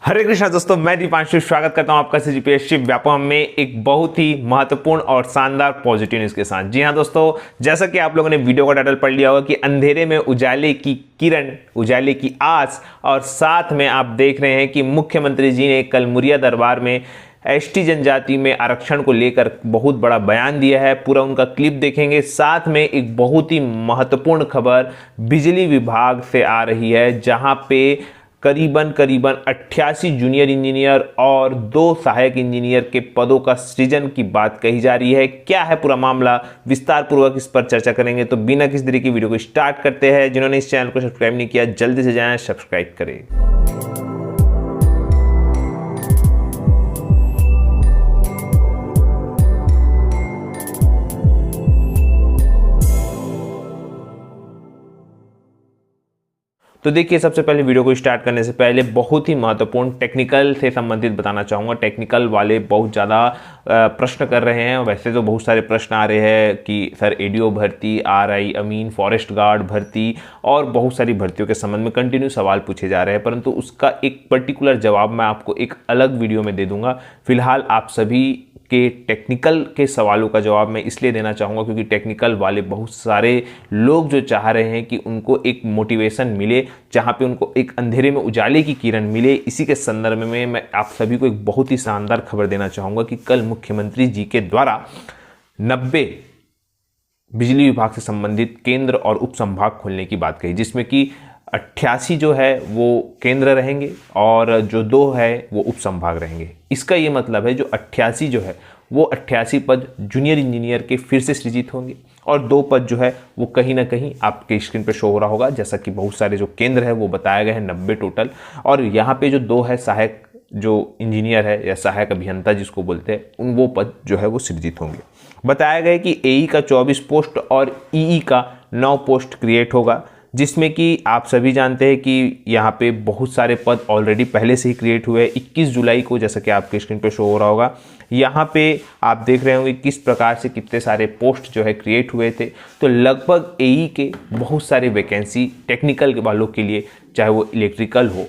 हरे कृष्णा दोस्तों, मैं दीपांशु स्वागत करता हूं आपका सीजीपीएससी व्यापम में एक बहुत ही महत्वपूर्ण और शानदार पॉजिटिव न्यूज के साथ। जी हां दोस्तों, जैसा कि आप लोगों ने वीडियो का टाइटल पढ़ लिया होगा कि अंधेरे में उजाले की किरण, उजाले की आस, और साथ में आप देख रहे हैं कि मुख्यमंत्री जी ने कल मुरिया दरबार में एसटी जनजाति में आरक्षण को लेकर बहुत बड़ा बयान दिया है। पूरा उनका क्लिप देखेंगे। साथ में एक बहुत ही महत्वपूर्ण खबर बिजली विभाग से आ रही है, जहां पे करीबन 88 जूनियर इंजीनियर और 2 सहायक इंजीनियर के पदों का सृजन की बात कही जा रही है। क्या है पूरा मामला, विस्तार पूर्वक इस पर चर्चा करेंगे। तो बिना किसी तरह की वीडियो को स्टार्ट करते हैं। जिन्होंने इस चैनल को सब्सक्राइब नहीं किया, जल्दी से जाएं, सब्सक्राइब करें। तो देखिए, सबसे पहले वीडियो को स्टार्ट करने से पहले बहुत ही महत्वपूर्ण टेक्निकल से संबंधित बताना चाहूँगा। टेक्निकल वाले बहुत ज़्यादा प्रश्न कर रहे हैं। वैसे तो बहुत सारे प्रश्न आ रहे हैं कि सर एडीओ भर्ती, आरआई अमीन, फॉरेस्ट गार्ड भर्ती और बहुत सारी भर्तियों के संबंध में कंटिन्यू सवाल पूछे जा रहे हैं, परंतु उसका एक पर्टिकुलर जवाब मैं आपको एक अलग वीडियो में दे दूंगा। फिलहाल आप सभी के टेक्निकल के सवालों का जवाब मैं इसलिए देना चाहूँगा क्योंकि टेक्निकल वाले बहुत सारे लोग जो चाह रहे हैं कि उनको एक मोटिवेशन मिले, जहाँ पे उनको एक अंधेरे में उजाले की किरण मिले। इसी के संदर्भ में मैं आप सभी को एक बहुत ही शानदार खबर देना चाहूँगा कि कल मुख्यमंत्री जी के द्वारा 90 बिजली विभाग से संबंधित केंद्र और उप संभाग खोलने की बात कही, जिसमें कि 88 जो है वो केंद्र रहेंगे और जो 2 है वो उप संभाग रहेंगे। इसका ये मतलब है जो 88 जो है वो 88 पद जूनियर इंजीनियर के फिर से सृजित होंगे और 2 पद जो है वो कहीं ना कहीं आपके स्क्रीन पे शो हो रहा होगा। जैसा कि बहुत सारे जो केंद्र है वो बताया गया है 90 टोटल, और यहाँ पे जो 2 है सहायक जो इंजीनियर है या सहायक अभियंता जिसको बोलते हैं, उन वो पद जो है वो सृजित होंगे। बताया गया है कि एई का 24 पोस्ट और ईई का 9 पोस्ट क्रिएट होगा, जिसमें कि आप सभी जानते हैं कि यहाँ पे बहुत सारे पद ऑलरेडी पहले से ही क्रिएट हुए हैं। 21 जुलाई को, जैसा कि आपके स्क्रीन पे शो हो रहा होगा, यहाँ पे आप देख रहे होंगे किस प्रकार से कितने सारे पोस्ट जो है क्रिएट हुए थे। तो लगभग एई के बहुत सारे वैकेंसी टेक्निकल वालों के लिए, चाहे वो इलेक्ट्रिकल हो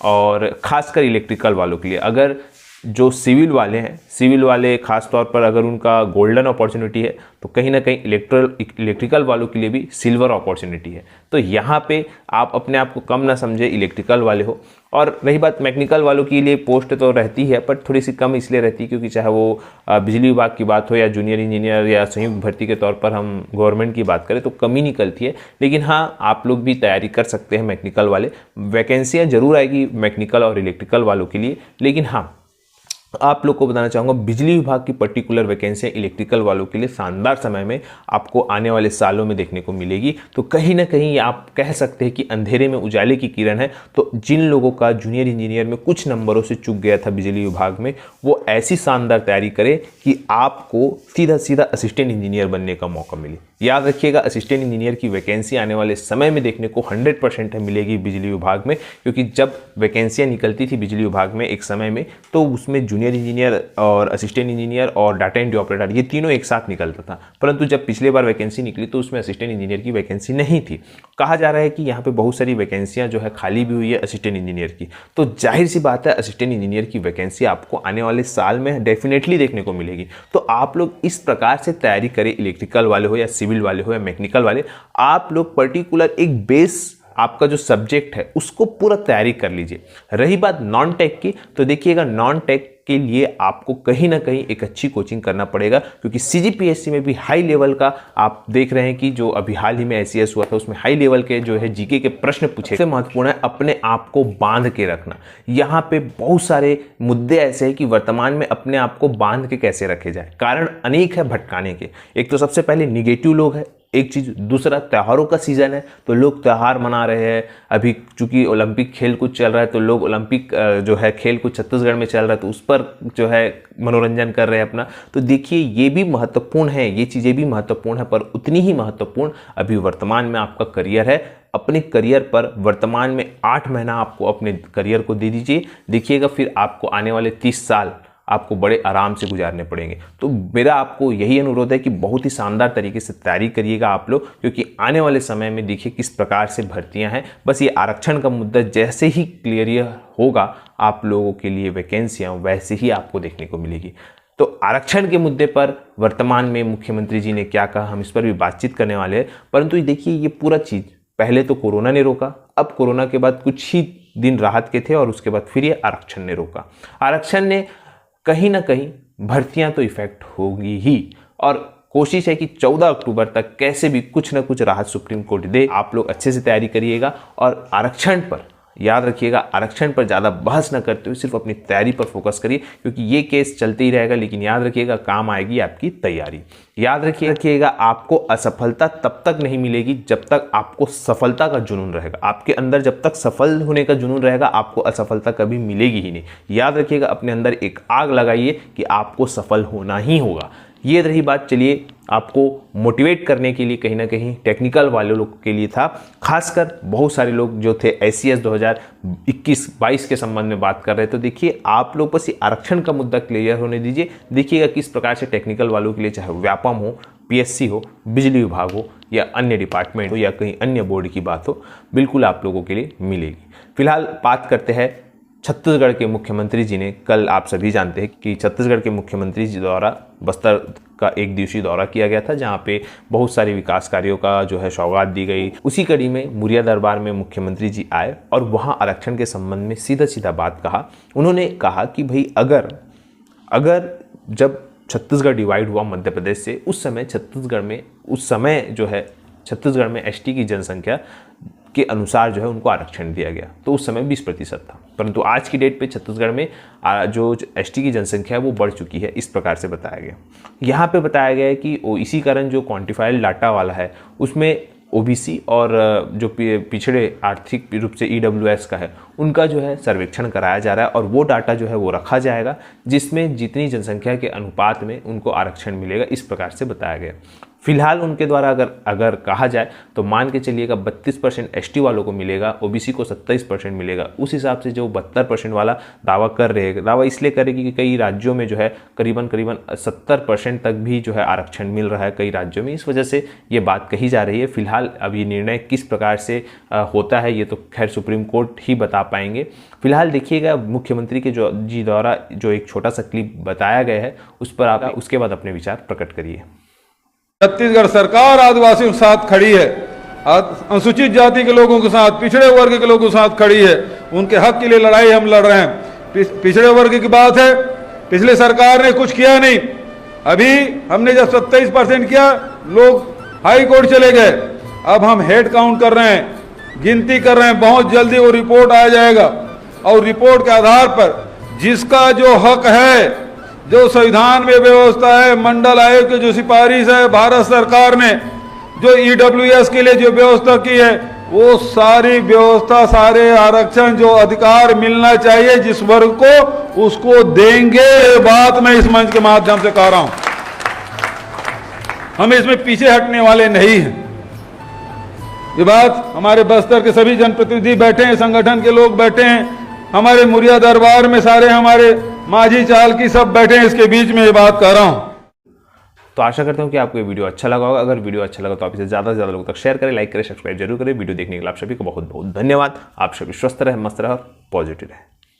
और ख़ासकर इलेक्ट्रिकल वालों के लिए, अगर जो सिविल वाले हैं, सिविल वाले खास तौर पर अगर उनका गोल्डन अपॉर्चुनिटी है तो कहीं ना कहीं इलेक्ट्रिकल वालों के लिए भी सिल्वर अपॉर्चुनिटी है। तो यहाँ पे आप अपने आप को कम ना समझे, इलेक्ट्रिकल वाले हो। और रही बात मैकेनिकल वालों के लिए, पोस्ट तो रहती है पर थोड़ी सी कम इसलिए रहती है क्योंकि चाहे वो बिजली विभाग की बात हो या जूनियर इंजीनियर या संयुक्त भर्ती के तौर पर हम गवर्नमेंट की बात करें तो कमी निकलती है। लेकिन हाँ, आप लोग भी तैयारी कर सकते हैं मैकेनिकल वाले। वैकेंसियाँ जरूर आएगी मैकेनिकल और इलेक्ट्रिकल वालों के लिए, लेकिन हाँ आप लोग को बताना चाहूँगा बिजली विभाग की पर्टिकुलर वैकेंसियाँ इलेक्ट्रिकल वालों के लिए शानदार समय में आपको आने वाले सालों में देखने को मिलेगी। तो कहीं ना कहीं आप कह सकते हैं कि अंधेरे में उजाले की किरण है। तो जिन लोगों का जूनियर इंजीनियर में कुछ नंबरों से चूक गया था बिजली विभाग में, वो ऐसी शानदार तैयारी करें कि आपको सीधा सीधा असिस्टेंट इंजीनियर बनने का मौका मिले। याद रखिएगा, असिस्टेंट इंजीनियर की वैकेंसी आने वाले समय में देखने को 100% मिलेगी बिजली विभाग में, क्योंकि जब वैकेंसियाँ निकलती थी बिजली विभाग में एक समय में तो उसमें जूनियर इंजीनियर और असिस्टेंट इंजीनियर और डाटा एंट्री ऑपरेटर ये तीनों एक साथ निकलता था। परंतु जब पिछले बार वैकेंसी निकली तो उसमें असिस्टेंट इंजीनियर की वैकेंसी नहीं थी। कहा जा रहा है कि यहाँ पे बहुत सारी वैकेंसियाँ जो है खाली भी हुई है असिस्टेंट इंजीनियर की। तो जाहिर सी बात है असिस्टेंट इंजीनियर की वैकेंसी आपको आने वाले साल में डेफिनेटली देखने को मिलेगी। तो आप लोग इस प्रकार से तैयारी करें, इलेक्ट्रिकल वाले हो या सिविल वाले हो या मैकेनिकल वाले, आप लोग पर्टिकुलर एक बेस आपका जो सब्जेक्ट है उसको पूरा तैयारी कर लीजिए। रही बात नॉन टेक की, तो देखिएगा नॉन टेक के लिए आपको कहीं ना कहीं एक अच्छी कोचिंग करना पड़ेगा, क्योंकि सीजीपीएससी में भी हाई लेवल का आप देख रहे हैं कि जो अभी हाल ही में एसीएस हुआ था उसमें हाई लेवल के जो है जीके के प्रश्न पूछे। सबसे महत्वपूर्ण है अपने आप को बांध के रखना। यहाँ पे बहुत सारे मुद्दे ऐसे हैं कि वर्तमान में अपने आप को बांध के कैसे रखे जाए। कारण अनेक है भटकाने के। एक तो सबसे पहले निगेटिव लोग हैं, एक चीज़। दूसरा, त्योहारों का सीज़न है तो लोग त्यौहार मना रहे हैं। अभी चूंकि ओलंपिक खेल कूद चल रहा है तो लोग ओलंपिक जो है खेल कूद छत्तीसगढ़ में चल रहा है तो उस पर जो है मनोरंजन कर रहे हैं अपना। तो देखिए ये भी महत्वपूर्ण है, ये चीज़ें भी महत्वपूर्ण है, पर उतनी ही महत्वपूर्ण अभी वर्तमान में आपका करियर है। अपने करियर पर वर्तमान में 8 महीना आपको अपने करियर को दे दीजिए। देखिएगा फिर आपको आने वाले 30 साल आपको बड़े आराम से गुजारने पड़ेंगे। तो मेरा आपको यही अनुरोध है कि बहुत ही शानदार तरीके से तैयारी करिएगा आप लोग, क्योंकि आने वाले समय में देखिए किस प्रकार से भर्तियां हैं। बस ये आरक्षण का मुद्दा जैसे ही क्लियर होगा आप लोगों के लिए वैकेंसियां वैसे ही आपको देखने को मिलेगी। तो आरक्षण के मुद्दे पर वर्तमान में मुख्यमंत्री जी ने क्या कहा, हम इस पर भी बातचीत करने वाले हैं। परंतु देखिए ये पूरा चीज़ पहले तो कोरोना ने रोका, अब कोरोना के बाद कुछ ही दिन राहत के थे और उसके बाद फिर ये आरक्षण ने रोका। आरक्षण ने कहीं ना कहीं भर्तियां तो इफेक्ट होगी ही, और कोशिश है कि 14 अक्टूबर तक कैसे भी कुछ ना कुछ राहत सुप्रीम कोर्ट दे। आप लोग अच्छे से तैयारी करिएगा और आरक्षण पर याद रखिएगा, आरक्षण पर ज़्यादा बहस न करते हुए सिर्फ अपनी तैयारी पर फोकस करिए, क्योंकि ये केस चलते ही रहेगा। लेकिन याद रखिएगा काम आएगी आपकी तैयारी। याद रखिएगा आपको असफलता तब तक नहीं मिलेगी जब तक आपको सफलता का जुनून रहेगा। आपके अंदर जब तक सफल होने का जुनून रहेगा आपको असफलता कभी मिलेगी ही नहीं। याद रखिएगा, अपने अंदर एक आग लगाइए कि आपको सफल होना ही होगा। ये रही बात। चलिए, आपको मोटिवेट करने के लिए कहीं ना कहीं टेक्निकल वाले लोग के लिए था, खासकर बहुत सारे लोग जो थे SCS 2021-22 के संबंध में बात कर रहे। तो देखिए आप लोग बस ये आरक्षण का मुद्दा क्लियर होने दीजिए। देखिएगा किस प्रकार से टेक्निकल वालों के लिए, चाहे व्यापम हो, PSC हो, बिजली विभाग हो या अन्य डिपार्टमेंट हो या कहीं अन्य बोर्ड की बात हो, बिल्कुल आप लोगों के लिए मिलेगी। फिलहाल बात करते हैं छत्तीसगढ़ के मुख्यमंत्री जी ने। कल आप सभी जानते हैं कि छत्तीसगढ़ के मुख्यमंत्री जी द्वारा बस्तर का एक दिवसीय दौरा किया गया था, जहां पे बहुत सारे विकास कार्यों का जो है सौगात दी गई। उसी कड़ी में मुरिया दरबार में मुख्यमंत्री जी आए और वहां आरक्षण के संबंध में सीधा सीधा बात कहा। उन्होंने कहा कि भाई अगर जब छत्तीसगढ़ डिवाइड हुआ मध्य प्रदेश से, उस समय छत्तीसगढ़ में ST की जनसंख्या के अनुसार जो है उनको आरक्षण दिया गया, तो उस समय 20% था। परंतु आज की डेट पे छत्तीसगढ़ में जो ST की जनसंख्या है वो बढ़ चुकी है। इस प्रकार से बताया गया। यहाँ पे बताया गया है कि इसी कारण जो क्वान्टिफाइड डाटा वाला है उसमें OBC और जो पिछड़े आर्थिक रूप से EWS का है उनका जो है सर्वेक्षण कराया जा रहा है, और वो डाटा जो है वो रखा जाएगा जिसमें जितनी जनसंख्या के अनुपात में उनको आरक्षण मिलेगा। इस प्रकार से बताया गया। फिलहाल उनके द्वारा अगर कहा जाए तो मान के चलिएगा 32% ST वालों को मिलेगा, OBC को 27% मिलेगा। उस हिसाब से जो 72% वाला दावा इसलिए करेगी कि कई राज्यों में जो है करीबन 70% तक भी जो है आरक्षण मिल रहा है कई राज्यों में। इस वजह से ये बात कही जा रही है। फिलहाल अब ये निर्णय किस प्रकार से होता है ये तो खैर सुप्रीम कोर्ट ही बता पाएंगे। फिलहाल देखिएगा मुख्यमंत्री के जी द्वारा जो एक छोटा सा क्लिप बताया गया है उस पर आप उसके बाद अपने विचार प्रकट करिए। छत्तीसगढ़ सरकार आदिवासियों के साथ खड़ी है, अनुसूचित जाति के लोगों के साथ, पिछड़े वर्ग के लोगों के साथ खड़ी है। उनके हक के लिए लड़ाई हम लड़ रहे हैं। पिछड़े वर्ग की बात है, पिछले सरकार ने कुछ किया नहीं। अभी हमने जब 27% किया, लोग हाई कोर्ट चले गए। अब हम हेड काउंट कर रहे हैं, गिनती कर रहे हैं। बहुत जल्दी वो रिपोर्ट आ जाएगा और रिपोर्ट के आधार पर जिसका जो हक है, जो संविधान में व्यवस्था है, मंडल आयोग की जो सिफारिश है, भारत सरकार ने जो EWS के लिए जो व्यवस्था की है, वो सारी व्यवस्था, सारे आरक्षण जो अधिकार मिलना चाहिए जिस वर्ग को, उसको देंगे। ये बात मैं इस मंच के माध्यम से कह रहा हूं। हम इसमें पीछे हटने वाले नहीं हैं। ये बात हमारे बस्तर के सभी जनप्रतिनिधि बैठे हैं, संगठन के लोग बैठे हैं, हमारे मुरिया दरबार में सारे हमारे माझी चाल की सब बैठे हैं। इसके बीच में ये बात कर रहा हूं। तो आशा करता हूं कि आपको ये वीडियो अच्छा लगा होगा। अगर वीडियो अच्छा लगा तो आप इसे ज़्यादा से ज़्यादा लोगों तक शेयर करें, लाइक करें, सब्सक्राइब जरूर करें। वीडियो देखने के लिए आप सभी को बहुत बहुत धन्यवाद। आप सभी स्वस्थ रहे, मस्त रहे और पॉजिटिव रहे।